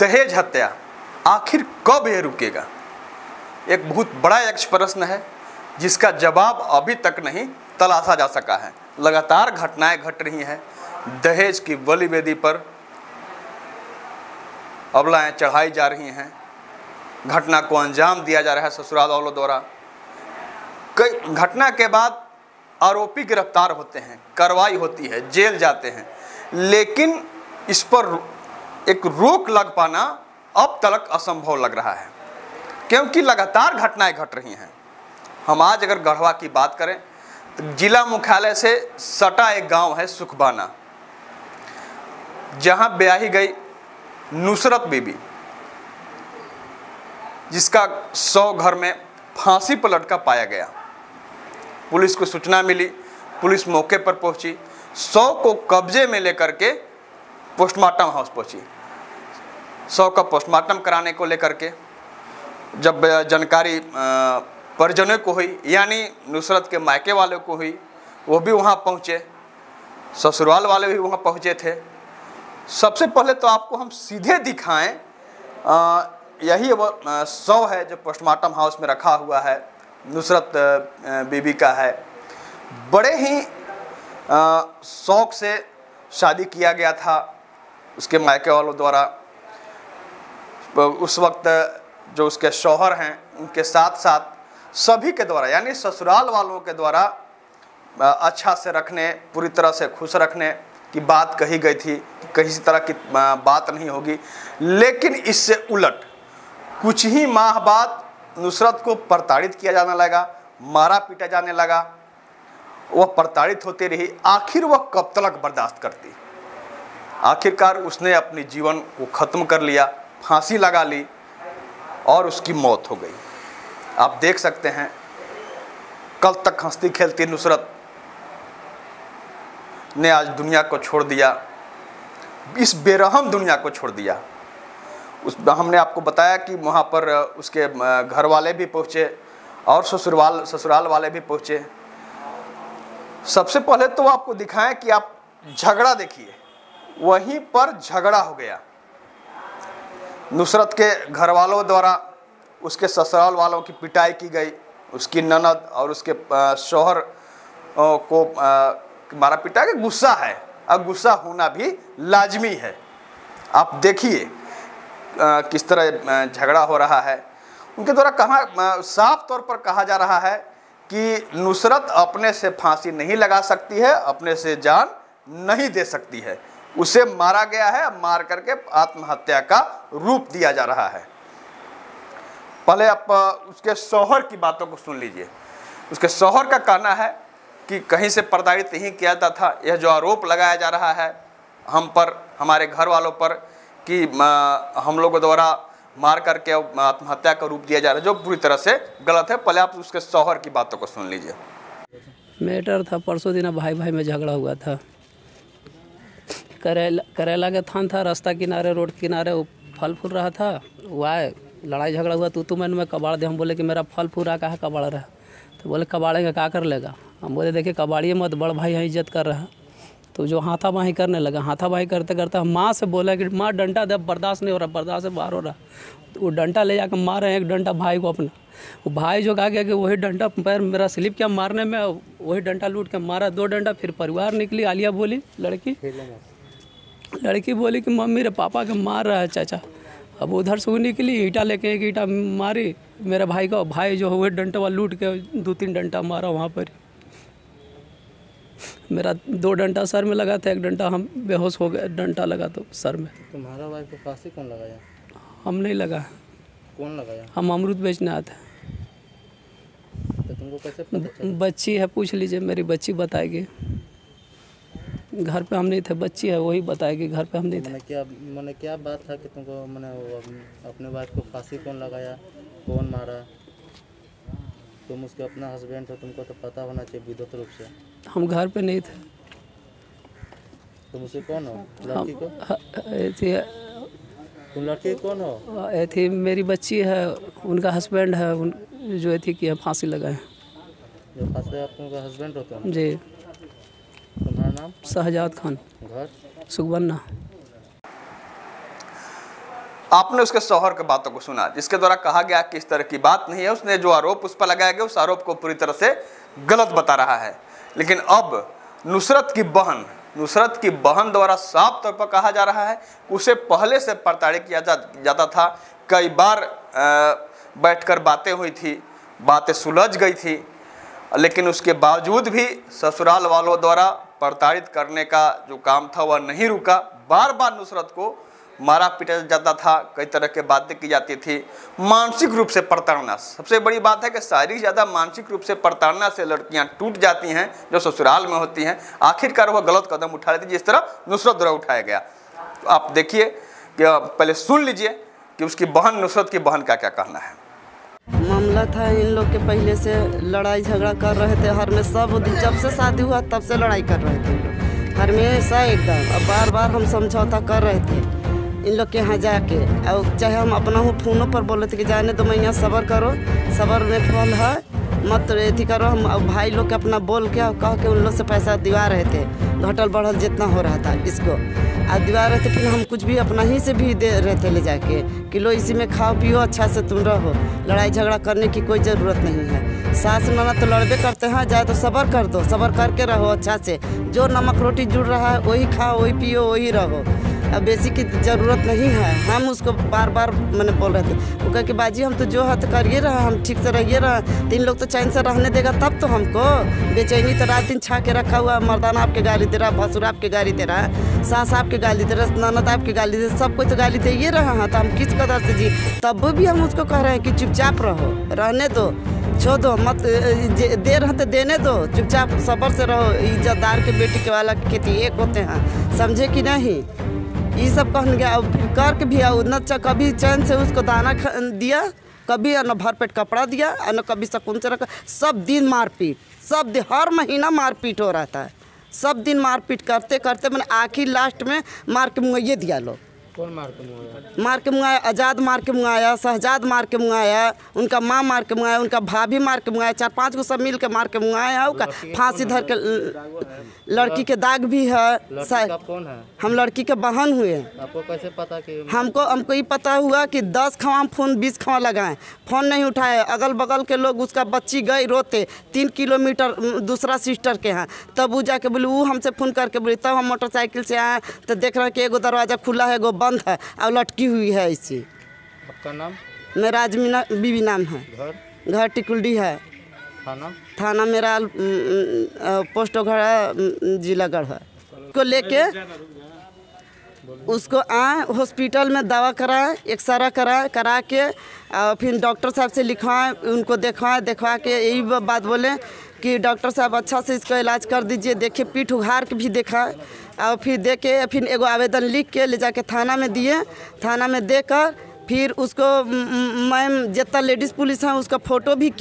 दहेज हत्या, आखिर कब यह रुकेगा? एक बहुत बड़ा यक्ष प्रश्न है जिसका जवाब अभी तक नहीं तलाशा जा सका है। लगातार घटनाएं घट रही हैं, दहेज की बलि वेदी पर अबलाएं चढ़ाई जा रही हैं, घटना को अंजाम दिया जा रहा है ससुराल वालों द्वारा। कई घटना के बाद आरोपी गिरफ्तार होते हैं, कार्रवाई होती है, जेल जाते हैं, लेकिन इस पर एक रोक लग पाना अब तक असंभव लग रहा है, क्योंकि लगातार घटनाएं घट रही हैं। हम आज अगर गढ़वा की बात करें तो जिला मुख्यालय से सटा एक गांव है सुखबाना, जहां ब्याही गई नुसरत बीबी, जिसका 100 घर में फांसी पर लटका पाया गया। पुलिस को सूचना मिली, पुलिस मौके पर पहुंची, 100 को कब्जे में लेकर के पोस्टमार्टम हाउस पहुंची। 100 का पोस्टमार्टम कराने को लेकर के जब जानकारी परिजनों को हुई, यानी नुसरत के मायके वालों को हुई, वो भी वहाँ पहुँचे, ससुराल वाले भी वहाँ पहुँचे थे। सबसे पहले तो आपको हम सीधे दिखाएं, यही वो 100 है जो पोस्टमार्टम हाउस में रखा हुआ है, नुसरत बीबी का है। बड़े ही शौक से शादी किया गया था उसके मायके वालों द्वारा। उस वक्त जो उसके शौहर हैं उनके साथ साथ सभी के द्वारा, यानी ससुराल वालों के द्वारा अच्छा से रखने, पूरी तरह से खुश रखने की बात कही गई थी कि किसी तरह की बात नहीं होगी। लेकिन इससे उलट कुछ ही माह बाद नुसरत को प्रताड़ित किया जाने लगा, मारा पीटा जाने लगा। वह प्रताड़ित होती रही, आखिर वह कब तक बर्दाश्त करती? आखिरकार उसने अपने जीवन को ख़त्म कर लिया, फांसी लगा ली और उसकी मौत हो गई। आप देख सकते हैं, कल तक हंसती खेलती नुसरत ने आज दुनिया को छोड़ दिया, इस बेरहम दुनिया को छोड़ दिया। हमने आपको बताया कि वहाँ पर उसके घर वाले भी पहुँचे और ससुराल वाले भी पहुँचे। सबसे पहले तो आपको दिखाएं कि आप झगड़ा देखिए, वहीं पर झगड़ा हो गया। नुसरत के घर वालों द्वारा उसके ससुराल वालों की पिटाई की गई, उसकी ननद और उसके शौहर को मारा पिटा के गुस्सा है, और गुस्सा होना भी लाजमी है। आप देखिए किस तरह झगड़ा हो रहा है। उनके द्वारा साफ तौर पर कहा जा रहा है कि नुसरत अपने से फांसी नहीं लगा सकती है, अपने से जान नहीं दे सकती है, उसे मारा गया है, मार करके आत्महत्या का रूप दिया जा रहा है। पहले आप उसके शौहर की बातों को सुन लीजिए। उसके शौहर का कहना है कि कहीं से प्रताड़ित नहीं किया जाता था। यह जो आरोप लगाया जा रहा है हम पर, हमारे घर वालों पर, कि हम लोगों द्वारा मार करके आत्महत्या का रूप दिया जा रहा है, जो पूरी तरह से गलत है। पहले आप उसके शौहर की बातों को सुन लीजिए। मैटर था, परसों दिन भाई में झगड़ा हुआ था। करेला के थान था, रास्ता किनारे, रोड किनारे, वो फल फूल रहा था। वह लड़ाई झगड़ा हुआ, तू मैंने मैं कबाड़ दे। हम बोले कि मेरा फल फूल रहा, कहाँ कबाड़ रहा? तो बोले कबाड़ेंगे, क्या कर लेगा? हम बोले देखिए कबाड़िए मत, बड़ भाई यहाँ इज्जत कर रहा है। तो जो हाथाबाही करने लगा, हाथाबाही करते करते हम माँ से बोला कि माँ डंडा दे, बर्दाश्त नहीं हो रहा, बर्दाश्त से बाहर हो रहा। तो वो डंडा ले जाकर मारे एक डंडा भाई को अपना। वो भाई जो कहा गया कि वही डंडा पैर मेरा स्लिप किया मारने में, वही डंडा लूट के मारा, 2 डंडा। फिर परिवार निकली, आलिया बोली, लड़की बोली कि मम्मी रे पापा के मार रहा है चाचा। अब उधर से वो निकली, ईंटा लेके एक ईंटा मारी मेरे भाई का। भाई जो हुए डंटा वाला लूट के 2-3 डंटा मारा वहाँ पर। मेरा 2 डंटा सर में लगा था, 1 डंटा हम बेहोश हो गए, डंटा लगा तो सर में। तुम्हारा भाई को फांसी कौन लगाया? हम नहीं लगा। कौन लगाया? हम अमरूद बेचने आते हैं। तो तुमको कैसे पता चला? बच्ची है, पूछ लीजिए, मेरी बच्ची बताएगी। घर पे हम नहीं थे, बच्ची है वही बताएगी, घर पे हम नहीं थे। मैंने क्या बात था कि तुमको अपने वाइफ को फांसी कौन लगाया, कौन मारा? तुम उसके अपना हस्बैंड हो, तुमको तो पता होना चाहिए विद्युत रूप से। हम घर पे नहीं थे। तुम उसे कौन हो? लड़की को? तुम लड़की कौन हो? थी मेरी बच्ची है, उनका हस्बैंड है, जो थी कि फांसी लगाए। जो फांसी आप उनका हस्बैंड होते हैं? जी। तुम्हारा नाम? शहजाद खान। घर? सुखबन्ना। आपने उसके शौहर की बातों को सुना, जिसके द्वारा कहा गया कि इस तरह की बात नहीं है। उसने जो आरोप उस पर लगाया गया उस आरोप को पूरी तरह से गलत बता रहा है। लेकिन अब नुसरत की बहन द्वारा साफ तौर पर कहा जा रहा है कि उसे पहले से प्रताड़ित किया जाता था। कई बार बैठकर बातें हुई थी, बातें सुलझ गई थी, लेकिन उसके बावजूद भी ससुराल वालों द्वारा प्रताड़ित करने का जो काम था वह नहीं रुका। बार बार नुसरत को मारा पीटा जाता था, कई तरह के बातें की जाती थी। मानसिक रूप से प्रताड़ना, सबसे बड़ी बात है कि शारीरिक ज़्यादा मानसिक रूप से प्रताड़ना से लड़कियां टूट जाती हैं जो ससुराल में होती हैं। आखिरकार वह गलत कदम उठा लेती, जिस तरह नुसरत द्वारा उठाया गया। आप देखिए कि पहले सुन लीजिए कि उसकी बहन, नुसरत की बहन का क्या कहना है। मामला था इन लोग के पहले से लड़ाई झगड़ा कर रहे थे, हर में सब जब से शादी हुआ तब से लड़ाई कर रहे थे लोग, हमेशा एकदम। अब बार बार हम समझौता कर रहे थे इन लोग के यहाँ जाके, और चाहे हम अपना हूँ फोनों पर बोले थे कि जाने दो महीना सब्र करो, सब्र में फल है, मत एथी करो। हम भाई लोग के अपना बोल के और कह के उन लोग से पैसा दिवा रहे थे, घटल बढ़ल जितना हो रहा था इसको और दिवा रहे थे। फिर हम कुछ भी अपना ही से भी दे रहे थे ले जाके कि लो इसी में खाओ पियो, अच्छा से तुम रहो, लड़ाई झगड़ा करने की कोई ज़रूरत नहीं है। सास ननद तो लड़बे करते हैं, जाए तो सब्र कर दो, सब्र करके रहो अच्छा से। जो नमक रोटी जुड़ रहा है वही खाओ, वही पियो, वही रहो, अब बेसी की ज़रूरत नहीं है। हम उसको बार बार मैंने बोल रहे थे, वो कह के बाजी हम तो जो है तो करिए रहा, हम ठीक से रहिए रहा, 3 लोग तो चैन से रहने देगा तब तो हमको। बेचैनी तो रात दिन छा के रखा हुआ, मर्दाना आपके गाली दे रहा, भसुर आपके गाली दे रहा, सास आपके गाली दे रहा, ननद आपके गाली दे, सब कोई तो गाली दे ये रहा है, तो हम किस कदर से जी। तब भी हम उसको कह रहे हैं कि चुपचाप रहो, रहने दो, छोड़ दो, मत दे रहे तो देने दो, चुपचाप सब्र से रहो। इज्जतदार के बेटी के वाला के खेती एक होते हैं, समझे कि नहीं। ये सब कहने गया कर के भी न कभी चैन से उसको दाना दिया, कभी न भरपेट कपड़ा दिया, न कभी सकून से रखा। सब दिन मारपीट, सब दिन, हर महीना मारपीट हो रहा था, सब दिन मारपीट करते करते मैंने आखिर लास्ट में मार के मुँह दिया लोग। कौन मार के मुँगाया? मार के मुँगाया, आज़ाद मार के मुँगाया, शहजाद मार के मुँगाया, उनका माँ मार के मुँगाया, उनका भाभी मार के मुँगाया, 4-5 को सब मिल के मार के मुँगाया। उसका फांसी धर के लड़की के दाग भी है। कौन है? हम लड़की के बहन हुए। आपको कैसे पता कि? हमको ये पता हुआ कि 10 खवा फ़ोन 20 खवा लगाएं, फ़ोन नहीं उठाए। अगल बगल के लोग, उसका बच्ची गई रोते 3 किलोमीटर दूसरा सिस्टर के यहाँ, तब वो जाके बोली, वो हमसे फ़ोन करके बोली, तब हम मोटरसाइकिल से आए तो देख रहे कि एगो दरवाज़ा खुला है, एगो बंद है और लटकी हुई है इसी। आपका नाम? मेरा आजमीना बीबी नाम है। घर टिकुल्डी है। थाना मेरा पोस्ट घड़ा जिला गढ़ है। को लेके उसको आए हॉस्पिटल में दवा कराए, एक्सरा कराए, करा के और फिर डॉक्टर साहब से लिखवाएं, उनको देखवा के यही बात बोले कि डॉक्टर साहब अच्छा से इसका इलाज कर दीजिए। देखिए पीठ उघार के भी दिखाए और फिर दे के फिर एगो आवेदन लिख के ले जाके थाना में दिए। थाना में देकर फिर उसको मैम जितना लेडीज़ पुलिस हैं उसका फ़ोटो भी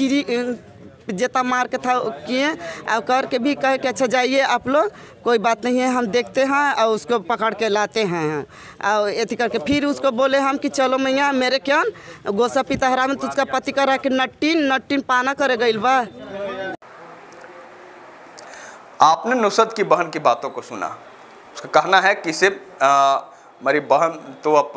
जितना मार के था किए और कर के भी कहे कि अच्छा जाइए आप लोग, कोई बात नहीं है, हम देखते हैं और उसको पकड़ के लाते हैं। और ऐसी करके फिर उसको बोले हम कि चलो मैया मेरे क्या गोसा पितहरा में तो उसका पति करा कि नट्टीन पाना करे गई बा। आपने नुसरत की बहन की बातों को सुना। उसका कहना है कि इसे मेरी बहन तो अब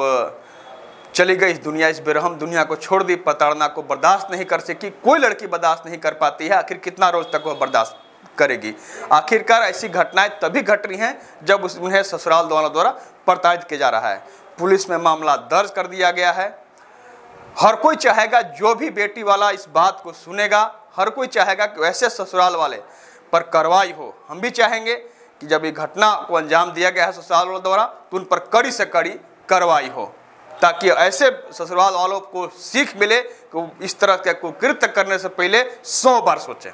चली गई इस दुनिया, इस बेरहम दुनिया को छोड़ दी, प्रताड़ना को बर्दाश्त नहीं कर सकी। कोई लड़की बर्दाश्त नहीं कर पाती है, आखिर कितना रोज तक वह बर्दाश्त करेगी। आखिरकार ऐसी घटनाएं तभी घट रही हैं जब उन्हें ससुराल वालों द्वारा प्रताड़ित किया जा रहा है। पुलिस में मामला दर्ज कर दिया गया है। हर कोई चाहेगा, जो भी बेटी वाला इस बात को सुनेगा, हर कोई चाहेगा कि वैसे ससुराल वाले पर कार्रवाई हो। हम भी चाहेंगे कि जब ये घटना को अंजाम दिया गया है ससुराल वालों द्वारा तो उन पर कड़ी से कड़ी कार्रवाई हो, ताकि ऐसे ससुराल वालों को सीख मिले कि इस तरह के कुकृत्य करने से पहले 100 बार सोचें।